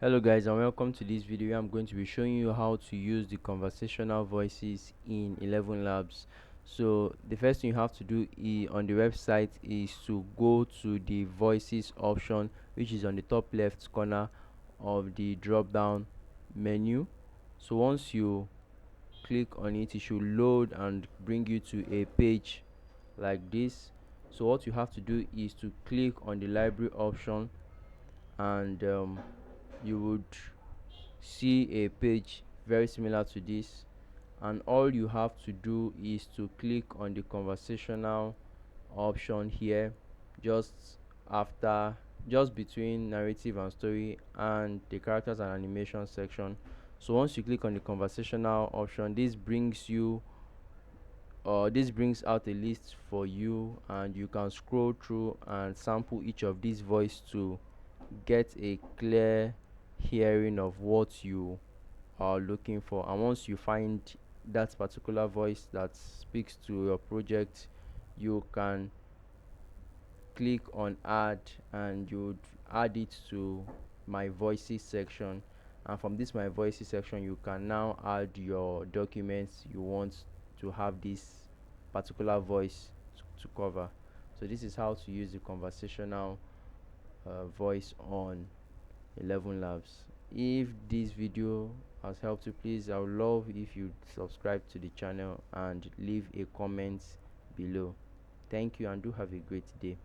Hello guys, and welcome to this video. I'm going to be showing you how to use the conversational voices in 11 labs. So the first thing you have to do on the website is to go to the voices option, which is on the top left corner of the drop down menu. So once you click on it, it should load and bring you to a page like this. So what you have to do is to click on the library option, and you would see a page very similar to this, and all you have to do is to click on the conversational option here, just after just between narrative and story and the characters and animation section. So once you click on the conversational option, this brings out a list for you, and you can scroll through and sample each of these voice to get a clear hearing of what you are looking for. And once you find that particular voice that speaks to your project, you can click on add, and you'd add it to my voices section. And from this my voices section, you can now add your documents you want to have this particular voice to cover. So this is how to use the conversational voice on 11 labs. If this video has helped you, please, I would love if you subscribe to the channel and leave a comment below. Thank you, and do have a great day.